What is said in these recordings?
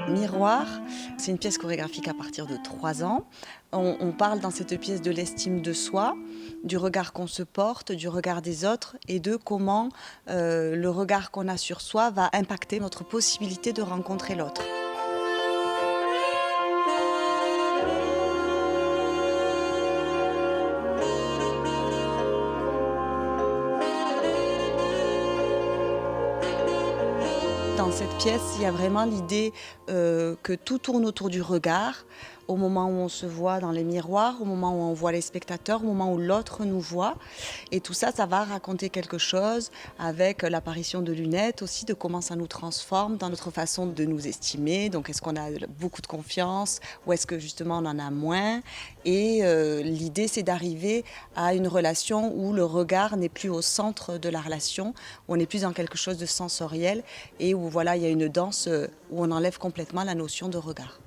Miroir, c'est une pièce chorégraphique à partir de 3 ans. On parle dans cette pièce de l'estime de soi, du regard qu'on se porte, du regard des autres et de comment le regard qu'on a sur soi va impacter notre possibilité de rencontrer l'autre. Dans cette pièce, il y a vraiment l'idée que tout tourne autour du regard, au moment où on se voit dans les miroirs, au moment où on voit les spectateurs, au moment où l'autre nous voit. Et tout ça, ça va raconter quelque chose avec l'apparition de lunettes aussi, de comment ça nous transforme dans notre façon de nous estimer. Donc est-ce qu'on a beaucoup de confiance ou est-ce que justement on en a moins? Et l'idée, c'est d'arriver à une relation où le regard n'est plus au centre de la relation, où on est plus dans quelque chose de sensoriel et où voilà, il y a une danse où on enlève complètement la notion de regard.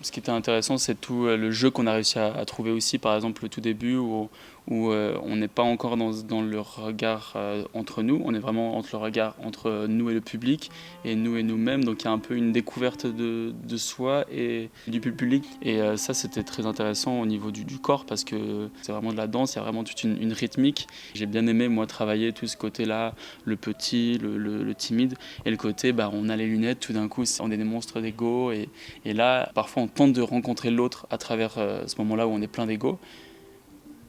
Ce qui était intéressant, c'est tout le jeu qu'on a réussi à trouver aussi, par exemple le tout début où on n'est pas encore dans le regard entre nous, on est vraiment entre le regard entre nous et le public et nous et nous-mêmes, donc il y a un peu une découverte de soi et du public. Et ça, c'était très intéressant au niveau du corps parce que c'est vraiment de la danse, il y a vraiment toute une rythmique. J'ai bien aimé moi travailler tout ce côté-là, le petit, le timide, et le côté on a les lunettes, tout d'un coup on est des monstres d'ego et là parfois on tente de rencontrer l'autre à travers ce moment-là où on est plein d'ego,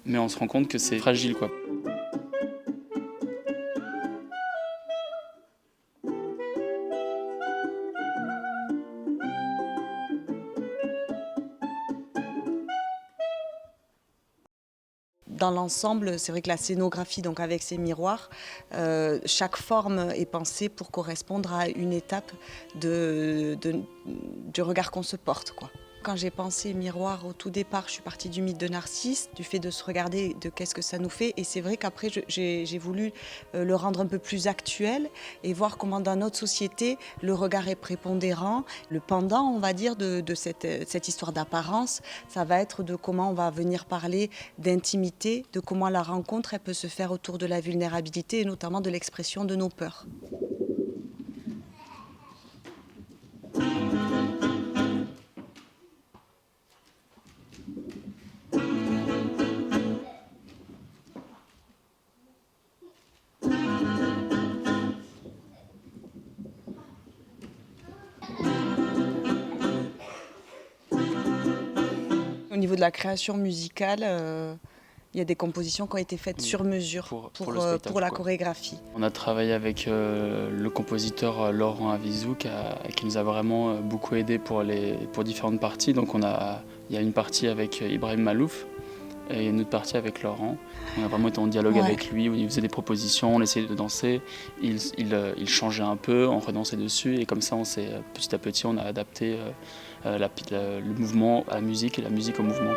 mais on se rend compte que c'est fragile, quoi. Dans l'ensemble, c'est vrai que la scénographie, donc avec ces miroirs, chaque forme est pensée pour correspondre à une étape du regard qu'on se porte, quoi. Quand j'ai pensé miroir au tout départ, je suis partie du mythe de Narcisse, du fait de se regarder, de qu'est-ce que ça nous fait. Et c'est vrai qu'après, j'ai voulu le rendre un peu plus actuel et voir comment dans notre société, le regard est prépondérant. Le pendant, on va dire, de cette histoire d'apparence, ça va être de comment on va venir parler d'intimité, de comment la rencontre elle peut se faire autour de la vulnérabilité et notamment de l'expression de nos peurs. Au niveau de la création musicale, il y a des compositions qui ont été faites sur mesure pour la chorégraphie. On a travaillé avec le compositeur Laurent Avizou qui nous a vraiment beaucoup aidé pour différentes parties. Donc il y a une partie avec Ibrahim Malouf et une autre partie avec Laurent. On a vraiment été en dialogue avec lui, où il faisait des propositions, on essayait de danser, il changeait un peu, on redansait dessus et comme ça petit à petit on a adapté le mouvement à la musique et la musique au mouvement.